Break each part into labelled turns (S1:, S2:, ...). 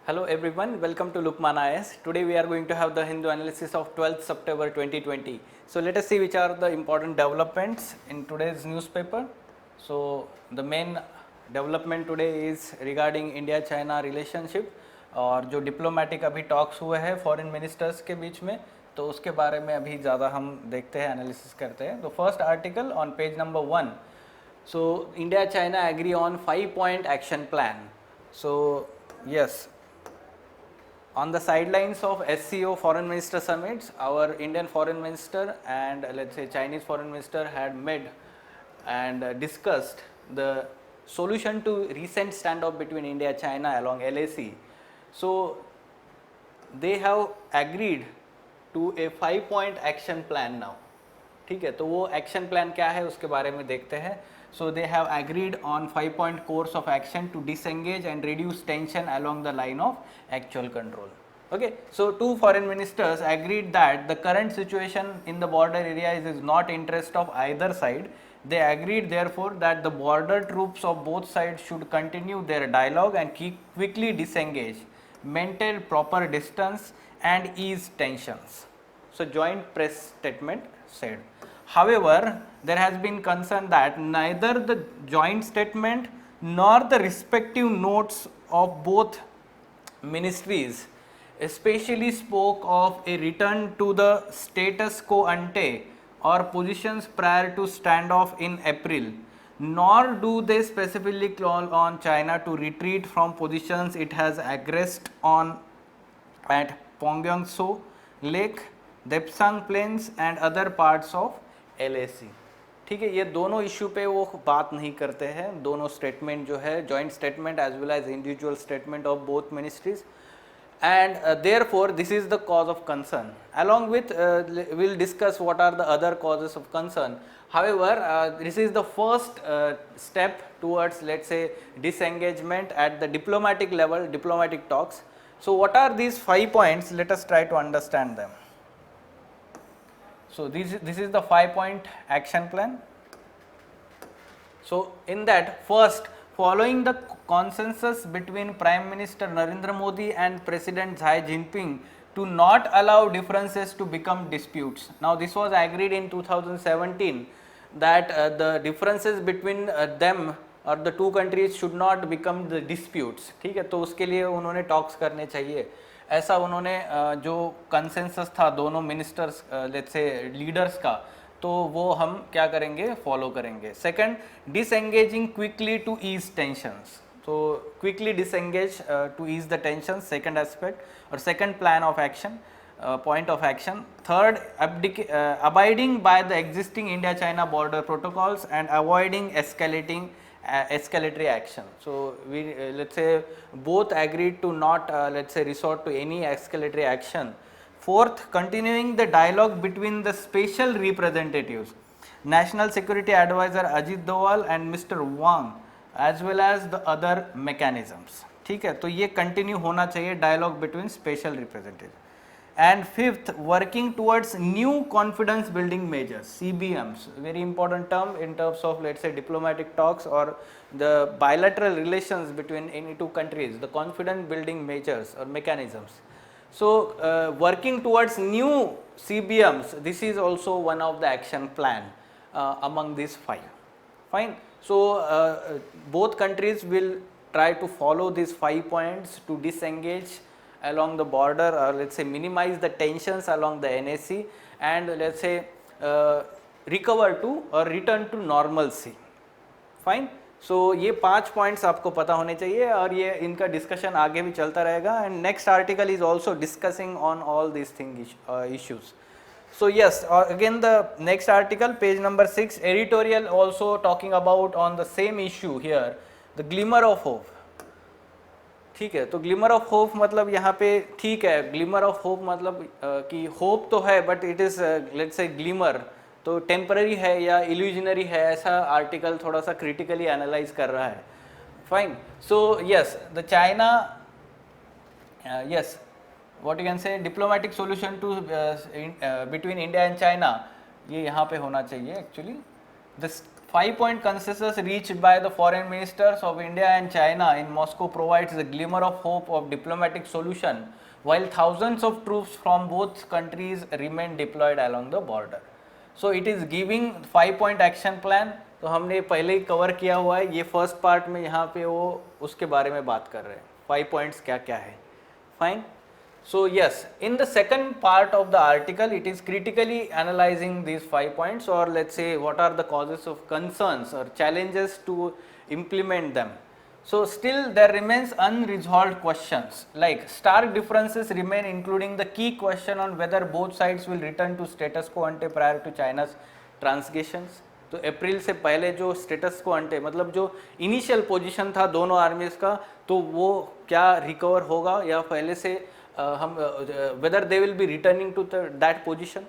S1: Hello everyone, welcome to LUKMAAN IAS. Today we are going to have the Hindu analysis of 12th September 2020. So let us see which are the important developments in today's newspaper. So the main development today is regarding India-China relationship और जो diplomatic अभी talks हुए हैं foreign ministers के बीच में, तो उसके बारे में अभी ज़्यादा हम देखते हैं, एनालिसिस करते हैं. तो first article on page number 1. So India-China agree on 5-point action plan. So yes, on the sidelines of SCO Foreign Minister Summits, our Indian Foreign Minister and let's say Chinese Foreign Minister had met and discussed the solution to recent standoff between India and China along LAC. So they have agreed to a 5-point action plan now. ठीक है, तो वो action plan क्या है उसके बारे में देखते हैं. So they have agreed on 5-point course of action to disengage and reduce tension along the line of actual control. Okay, so two foreign ministers agreed that the current situation in the border areas is not interest of either side. They agreed therefore that the border troops of both sides should continue their dialogue and quickly disengage, maintain proper distance and ease tensions. So joint press statement said. However, there has been concern that neither the joint statement nor the respective notes of both ministries especially spoke of a return to the status quo ante or positions prior to standoff in April, nor do they specifically call on China to retreat from positions it has aggressed on at Pongyongso Lake, Depsang Plains and other parts of LAC. ठीक है, ये दोनों issue पे वो बात नहीं करते हैं. दोनों स्टेटमेंट जो है joint statement as well as individual statement of both ministries, and therefore this is the cause of concern. Along with we'll discuss what are the other causes of concern. However, this is the first step towards, let's say, disengagement at the diplomatic level, diplomatic talks. So what are these 5 points? Let us try to understand them. So this is the 5-point action plan. So in that, first, following the consensus between Prime Minister Narendra Modi and President Xi Jinping to not allow differences to become disputes. Now this was agreed in 2017 that the differences between them or the two countries should not become the disputes. ठीक है, तो उसके लिए उन्होंने talks करने चाहिए, ऐसा उन्होंने जो कंसेंसस था दोनों मिनिस्टर्स लेट्स से लीडर्स का, तो वो हम क्या करेंगे, फॉलो करेंगे. Second, disengaging quickly to ease tensions. तो quickly disengage to ease the tension, second aspect और second plan of action, point of action. Third, abiding by the existing India China border protocols and avoiding escalatory action. So we let's say both agreed to not let's say resort to any escalatory action. Fourth, continuing the dialogue between the special representatives, National Security Advisor Ajit Doval and Mr. Wang, as well as the other mechanisms. ठीक है, तो ये continue होना चाहिए dialogue between special representative. And fifth, working towards new confidence building measures, CBMs, very important term in terms of, let's say, diplomatic talks or the bilateral relations between any two countries, the confidence building measures or mechanisms. So working towards new CBMs, this is also one of the action plan among these 5. Fine. So both countries will try to follow these 5 points to disengage along the border or let's say minimize the tensions along the NAC and let's say recover to or return to normalcy. Fine. So ये 5 points आपको पता होने चाहिए और ये इनका discussion आगे भी चलता रहेगा. And next article is also discussing on all these issues. So yes, again the next article, page number 6, editorial also talking about on the same issue here, the glimmer of hope. ठीक है, तो glimmer of hope मतलब यहाँ पे ठीक है, glimmer of hope मतलब कि होप तो है but it is let's say glimmer तो टेम्पररी है या इल्यूजनरी है, ऐसा आर्टिकल थोड़ा सा क्रिटिकली एनालाइज कर रहा है. Fine. So yes, the China yes what you can say diplomatic solution to between India and China, ये यहाँ पे होना चाहिए एक्चुअली. द 5-point consensus reached by the foreign ministers of India and China in Moscow provides a glimmer of hope of diplomatic solution, while thousands of troops from both countries remain deployed along the border. So it is giving 5-point action plan. तो हमने पहले ही cover किया हुआ है, ये first part में यहाँ पे वो उसके बारे में बात कर रहे हैं, 5 पॉइंट्स क्या क्या है. Fine. So yes, in the second part of the article, it is critically analyzing these 5 points, or let's say what are the causes of concerns or challenges to implement them. So still there remains unresolved questions, like stark differences remain, including the key question on whether both sides will return to status quo ante prior to China's transgressions. तो अप्रैल से पहले जो status को अंटे मतलब जो initial position था दोनों आर्मीज का, तो वो क्या रिकवर होगा या पहले से हम whether they will be returning to that position,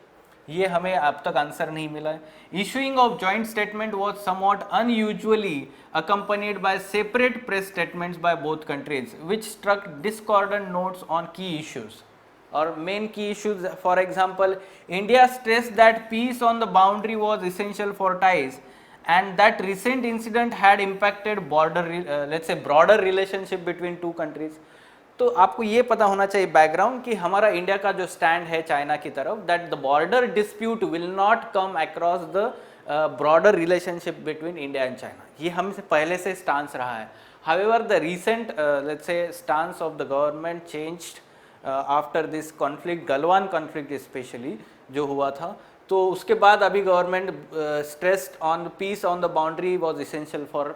S1: ये हमें अब तक आंसर नहीं मिला है. Issuing of joint statement was somewhat unusually accompanied by separate press statements by both countries, which struck discordant notes on key issues. Or main key issues, for example, India stressed that peace on the boundary was essential for ties, and that recent incident had impacted border, let's say broader relationship between two countries. तो आपको ये पता होना चाहिए background कि हमारा India का जो स्टैंड है चाइना की तरफ, that the border dispute will not come across the broader relationship between India and China. ये हमसे पहले से स्टांस रहा है. However the recent let's say stance of the government changed after this conflict, Galwan conflict specially जो हुआ था, तो उसके बाद अभी government stressed on peace on the boundary was essential for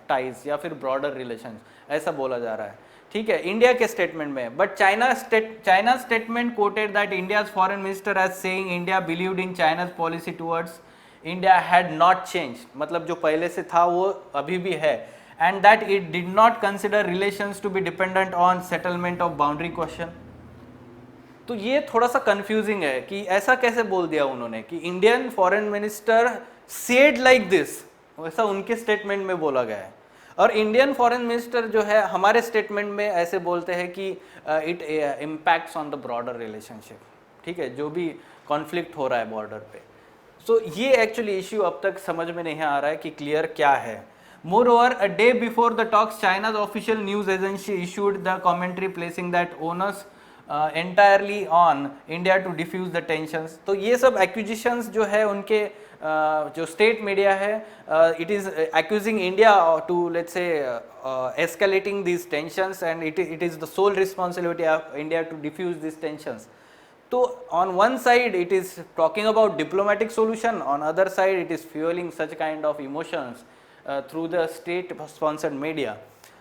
S1: ties या फिर ब्रॉडर रिलेशंस, ऐसा बोला जा रहा है. ठीक है, इंडिया के स्टेटमेंट में. But China statement quoted that India's foreign minister as saying India believed in China's policy towards India had not change, मतलब जो पहले से था वो अभी भी है, and that it did not consider relations to be dependent on settlement of boundary question. तो ये थोड़ा सा कंफ्यूजिंग है कि ऐसा कैसे बोल दिया उन्होंने कि Indian foreign minister said like this, वैसा उनके स्टेटमेंट में बोला गया है, और इंडियन फॉरेन मिनिस्टर जो है हमारे स्टेटमेंट में ऐसे बोलते हैं कि it impacts on the broader relationship. ठीक है, जो भी कॉन्फ्लिक्ट हो रहा है बॉर्डर पे. सो ये एक्चुअली इश्यू अब तक समझ में नहीं आ रहा है कि क्लियर क्या है. Moreover, a day before the talks, China's official news agency issued the commentary placing that onus entirely on India to diffuse the tensions. तो ये सब accusations जो है उनके जो state media है, it is accusing India to let's say escalating these tensions, and it is the sole responsibility of India to diffuse these tensions. So on one side it is talking about diplomatic solution, on other side it is fueling such kind of emotions through the state sponsored media.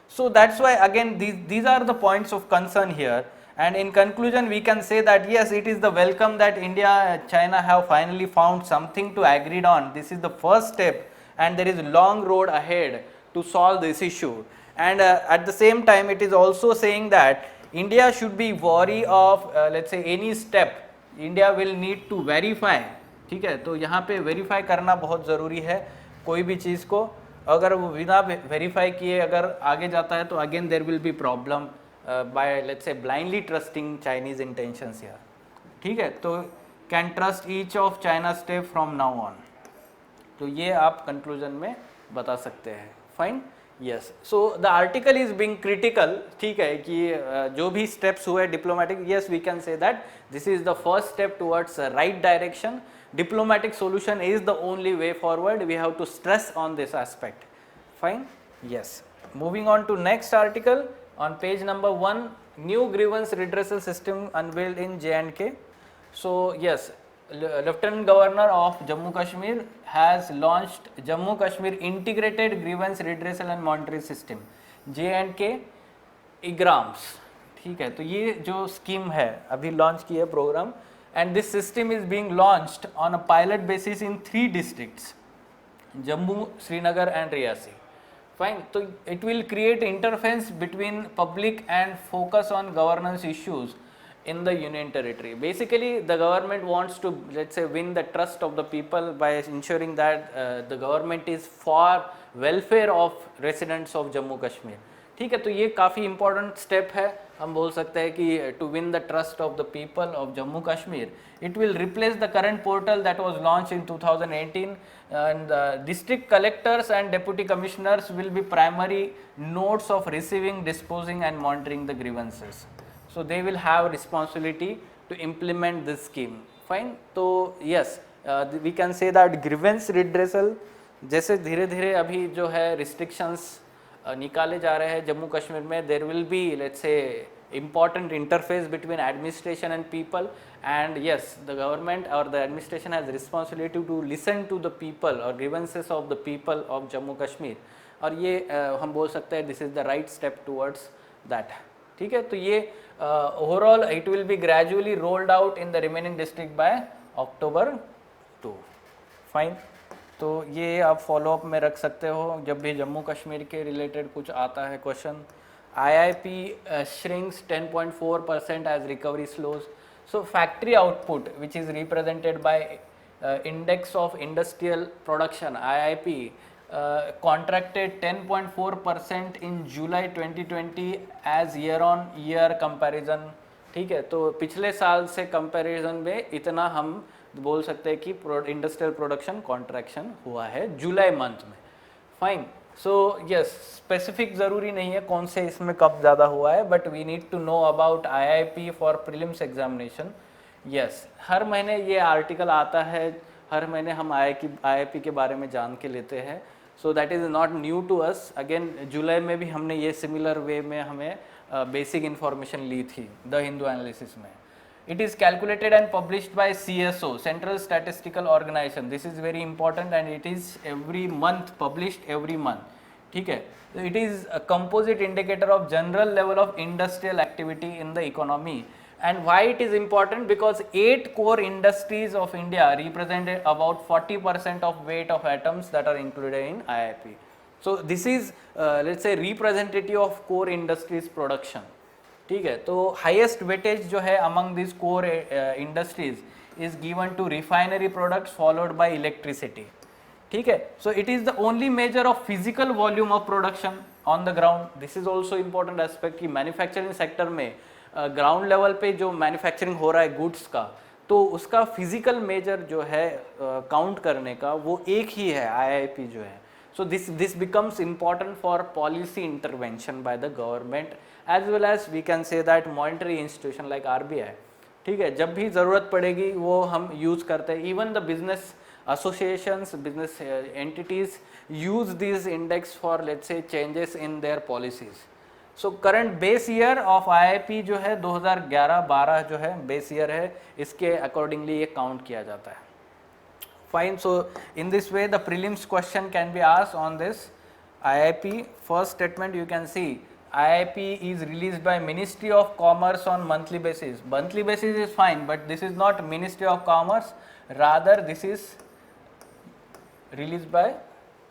S1: So that's why again these are the points of concern here, and in conclusion we can say that yes, it is the welcome that India and China have finally found something to agree on. This is the first step, and there is a long road ahead to solve this issue. And at the same time it is also saying that India should be wary of let's say any step India will need to verify. ठीक है, तो यहाँ पे verify करना बहुत ज़रूरी है कोई भी चीज़ को. अगर वो बिना वेरीफाई किए अगर आगे जाता है तो again there will be problem by let's say blindly trusting Chinese intentions here. ठीक है, तो can trust each of China step from now on. तो ये आप कंक्लूजन में बता सकते हैं. Fine. Yes, so the article is being critical. ठीक है, कि जो भी स्टेप्स हुए diplomatic, yes we can say that this is the first step towards right direction. Diplomatic solution is the only way forward. We have to stress on this aspect. Fine. Yes. Moving on to next article on page number 1, new grievance redressal system unveiled in J&K. So yes, Lieutenant Governor of Jammu Kashmir has launched Jammu Kashmir Integrated Grievance Redressal and Monitoring System J&K IGRAMS. ठीक है, तो ये जो scheme है अभी launch की है programme, and this system is being launched on a pilot basis in 3 districts, Jammu, Srinagar and Riyasi. Fine. So it will create interface between public and focus on governance issues in the union territory. Basically the government wants to let's say win the trust of the people by ensuring that the government is for welfare of residents of Jammu Kashmir. ठीक है, तो ये काफ़ी important step है हम बोल सकते हैं कि to win the trust of the people of Jammu Kashmir, it will replace the current portal that was launch in 2018 and district collectors and deputy commissioners will be primary nodes of receiving, disposing and monitoring the grievances. So they will have responsibility to implement this scheme. Fine. So yes, we can say that grievance redressal जैसे धीरे धीरे अभी जो है restrictions निकाले जा रहे हैं जम्मू कश्मीर में, there will be let's say important interface between administration and people, and yes, the government or the administration has responsibility to listen to the people or grievances of the people of Jammu Kashmir, और ये हम बोल सकते हैं this is the right step towards that. ठीक है, तो ये overall it will be gradually rolled out in the remaining district by October 2. Fine. तो ये आप फॉलोअप में रख सकते हो जब भी जम्मू कश्मीर के रिलेटेड कुछ आता है question. IIP shrinks 10.4% as recovery slows. So factory output, which is represented by index of industrial production (IIP), contracted 10.4% in July 2020 as year-on-year comparison. ठीक है, तो पिछले साल से कंपैरिजन में इतना हम बोल सकते हैं कि इंडस्ट्रियल प्रोडक्शन कॉन्ट्रैक्शन हुआ है जुलाई मंथ में. फाइन. सो यस, स्पेसिफिक ज़रूरी नहीं है कौन से इसमें कब ज़्यादा हुआ है, but we need to know about IIP for prelims examination. Yes, हर महीने ये आर्टिकल आता है, हर महीने हम IIP के बारे में जान के लेते हैं. So that is not new to us. Again जुलाई में भी हमने ये सिमिलर वे में हमें बेसिक इन्फॉर्मेशन ली थी द हिंदू एनालिसिस में. It is calculated and published by CSO, Central Statistical Organization. This is very important and it is every month published every month. ठीक है, it is a composite indicator of general level of industrial activity in the economy. And why it is important? Because 8 core industries of India represent about 40% of weight of atoms that are included in IIP. So this is let's say representative of core industries production. ठीक है, तो highest weightage जो है among this core industries is given to refinery products followed by electricity. ठीक है, so it is the only major of physical volume of production on the ground. This is also important aspect कि manufacturing sector में ground level पे जो manufacturing हो रहा है goods का, तो उसका फिजिकल मेजर जो है काउंट करने का वो एक ही है IIP जो है. So this becomes important for policy intervention by the government as well as we can say that monetary institution like RBI. ठीक है, जब भी ज़रूरत पड़ेगी वो हम यूज़ करते हैं. Even the business associations, business entities use these index for let's say changes in their policies. So current base year of IIP जो है 2011-12 जो है base year है, इसके accordingly ये count किया जाता है. Fine. So in this way the prelims question can be asked on this IIP. First statement you can see IIP is released by Ministry of Commerce on monthly basis. Monthly basis is fine, but this is not Ministry of Commerce, rather this is released by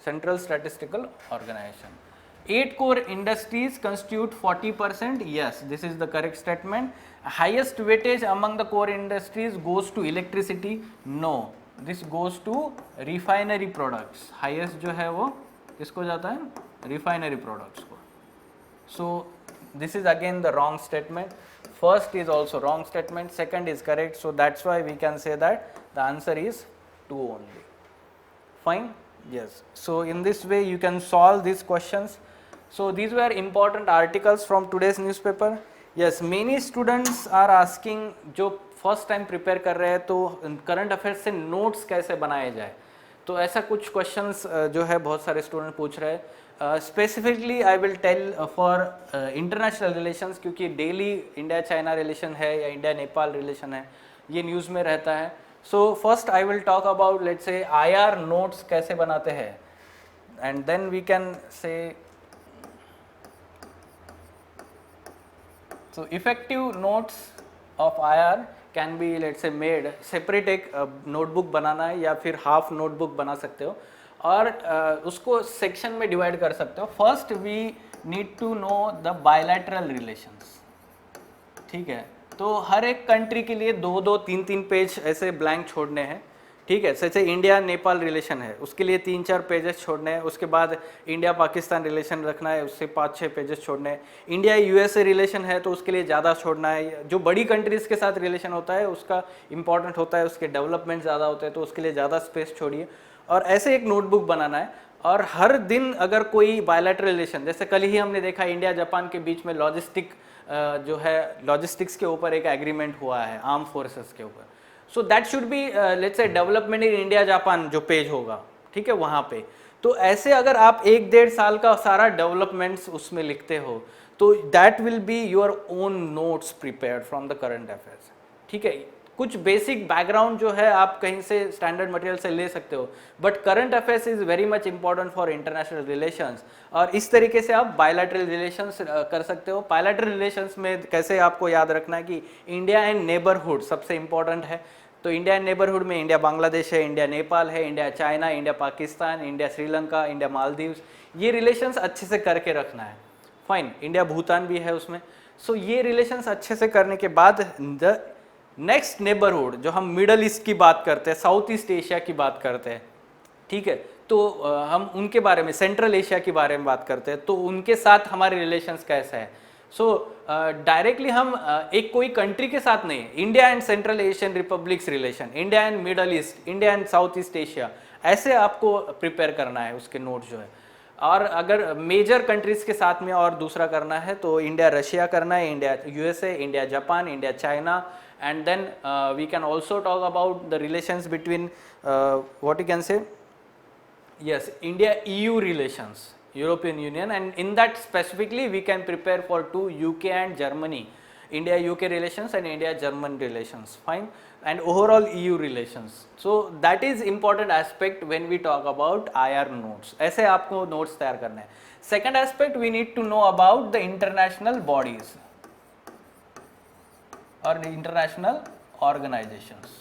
S1: Central Statistical Organization. 8 core industries constitute 40%. Yes, this is the correct statement. Highest weightage among the core industries goes to electricity. No, this goes to refinery products. Highest जो है वो किसको जाता है? Refinery products को. So this is again the wrong statement. First is also wrong statement, second is correct. So that's why we can say that the answer is 2 only. Fine. Yes. So in this way you can solve these questions. So these were important articles from today's newspaper. Yes, many students are asking जो first time prepare कर रहे हैं तो current affairs से notes कैसे बनाए जाए, तो ऐसा कुछ क्वेश्चंस जो है बहुत सारे स्टूडेंट पूछ रहे हैं. Specifically I will tell for international relations, क्योंकि डेली इंडिया चाइना रिलेशन है या इंडिया नेपाल रिलेशन है, ये न्यूज़ में रहता है. So first I will talk about let's say IR notes कैसे बनाते हैं, and then we can say so effective notes of IR can be let's say made separate. एक नोटबुक बनाना है या फिर हाफ नोटबुक बना सकते हो और उसको सेक्शन में डिवाइड कर सकते हो. First we need to know the bilateral relations. ठीक है, तो हर एक कंट्री के लिए 2-2, 3-3 पेज ऐसे ब्लैंक छोड़ने हैं. ठीक है। जैसे इंडिया नेपाल रिलेशन है, उसके लिए 3-4 पेजेस छोड़ने हैं, उसके बाद इंडिया पाकिस्तान रिलेशन रखना है, उससे 5-6 पेजेस छोड़ने हैं। इंडिया यूएसए रिलेशन है तो उसके लिए ज़्यादा छोड़ना है। जो बड़ी कंट्रीज़ के साथ रिलेशन होता है उसका इंपॉर्टेंट होता है, उसके डेवलपमेंट ज़्यादा होते हैं तो उसके लिए ज़्यादा स्पेस छोड़िए। और ऐसे एक नोटबुक बनाना है, और हर दिन अगर कोई बायलैटरल रिलेशन, जैसे कल ही हमने देखा इंडिया जापान के बीच में जो है लॉजिस्टिक्स के ऊपर एक एग्रीमेंट हुआ है आर्म फोर्सेस के ऊपर, so that should be let's से डेवलपमेंट इन इंडिया जापान जो पेज होगा, ठीक है, वहाँ पे। तो ऐसे अगर आप 1-1.5 साल का सारा डेवलपमेंट्स उसमें लिखते हो तो that will be your own notes prepared from the current affairs, ठीक है। कुछ बेसिक बैकग्राउंड जो है आप कहीं से स्टैंडर्ड मटेरियल से ले सकते हो, but current affairs is very much important for international relations, और इस तरीके से आप बायलैटरल रिलेशंस कर सकते हो। बायलैटरल रिलेशंस में कैसे आपको याद रखना है कि इंडिया एंड नेबरहुड सबसे इंपॉर्टेंट है। तो इंडिया एंड नेबरहुड में इंडिया बांग्लादेश है, इंडिया नेपाल है, India China, India Pakistan, India Sri Lanka, India Maldives, ये रिलेशंस अच्छे से करके रखना है। फाइन, इंडिया भूटान भी है उसमें। सो ये रिलेशंस अच्छे से करने के बाद द नेक्स्ट नेबरहुड, जो हम मिडल ईस्ट की बात करते हैं, साउथ ईस्ट एशिया की बात करते हैं, ठीक है, तो हम उनके बारे में, सेंट्रल एशिया के बारे में बात करते हैं, तो उनके साथ हमारे रिलेशंस कैसा है। सो डायरेक्टली हम एक कोई कंट्री के साथ नहीं, India and central Asian republics relation, India and middle east, India and south east Asia, ऐसे आपको प्रिपेयर करना है उसके नोट जो है। और अगर मेजर कंट्रीज के साथ में और दूसरा करना है तो इंडिया रशिया करना है, India USA, India Japan, India China, and then we can also talk about the relations between what you can say, yes, India EU relations, European Union, and in that specifically we can prepare for 2 UK and Germany, India UK relations and India German relations, fine, and overall EU relations. So that is important aspect when we talk about IR notes. ऐसे आपको notes तैयार करने हैं। Second aspect, we need to know about the international bodies और international organisations,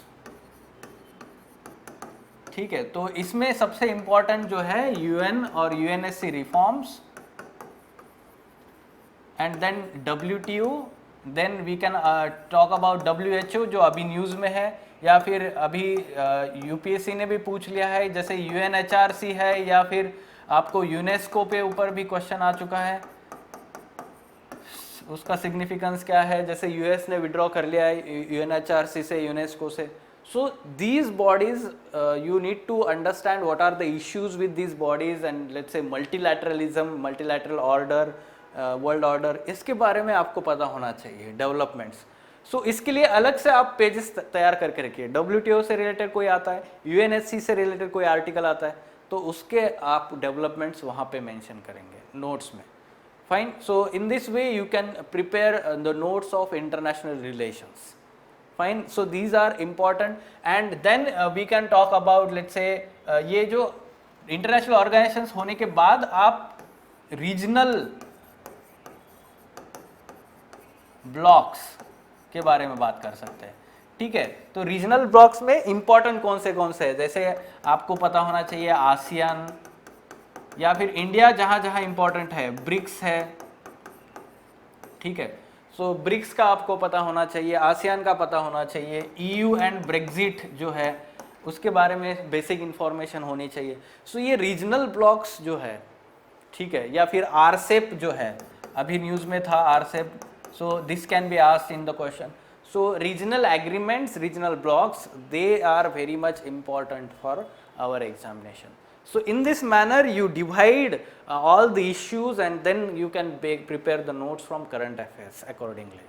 S1: ठीक है। तो इसमें सबसे इंपॉर्टेंट जो है यूएन और UNSC reforms, and then WTO, then we can talk about WHO जो अभी न्यूज़ में है, या फिर अभी यूपीएससी ने भी पूछ लिया है, जैसे यूएनएचआरसी है, या फिर आपको यूनेस्को पे ऊपर भी क्वेश्चन आ चुका है, उसका सिग्निफिकेंस क्या है, जैसे यूएस ने विड्रॉ कर लिया है यूएनएचआरसी से, यूनेस्को से। So these bodies you need to understand what are the issues with these bodies, and let's say multilateralism, multilateral order, world order, इसके बारे में आपको पता होना चाहिए, डेवलपमेंट्स। सो इसके लिए अलग से आप पेजेस तैयार करके रखिए। डब्ल्यूटीओ से रिलेटेड कोई आता है, यूएनएससी से रिलेटेड कोई आर्टिकल आता है, तो उसके आप डेवलपमेंट्स वहाँ पे मेंशन करेंगे नोट्स में। Fine. So in this way you can prepare the notes of international relations. Fine. So these are important, and then we can talk about, let's say ये जो international organizations होने के बाद आप regional blocks के बारे में बात कर सकते हैं, ठीक है। तो रीजनल ब्लॉक्स में इंपॉर्टेंट कौन से है, जैसे आपको पता होना चाहिए आसियान, या फिर इंडिया जहां जहां इंपॉर्टेंट है, ब्रिक्स है, ठीक है। सो ब्रिक्स का आपको पता होना चाहिए, आसियान का पता होना चाहिए, ईयू एंड ब्रेक्जिट जो है उसके बारे में बेसिक इंफॉर्मेशन होनी चाहिए। सो ये रीजनल ब्लॉक्स जो है, ठीक है, या फिर आरसेप जो है, अभी न्यूज़ में था RCEP, so this can be asked in the question. So regional agreements, regional blocks, they are very much important for our examination. So in this manner you divide all the issues, and then you can prepare the notes from current affairs accordingly.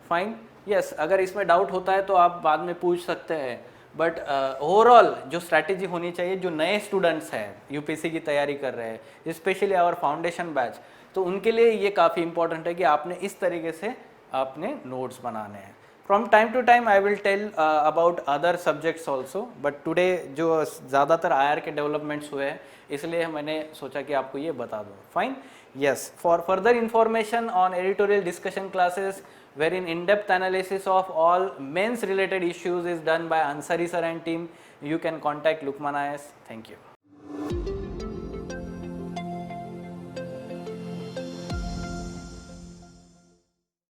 S1: Fine. Yes, अगर इसमें doubt होता है तो आप बाद में पूछ सकते हैं, बट ओवरऑल जो स्ट्रैटेजी होनी चाहिए, जो नए स्टूडेंट्स हैं यूपीएससी की तैयारी कर रहे हैं, स्पेशली आवर फाउंडेशन बैच, तो उनके लिए ये काफ़ी इंपॉर्टेंट है कि आपने इस तरीके से आपने नोट्स बनाने हैं. From time to time I will tell about other subjects also, but today जो ज़्यादातर IR के developments हुए हैं, इसलिए मैंने सोचा कि आपको ये बता दूँ. Fine? Yes. For further information on editorial discussion classes, wherein in-depth analysis of all mains related issues is done by Ansari Sir and team, you can contact LUKMAAN IAS. Thank you.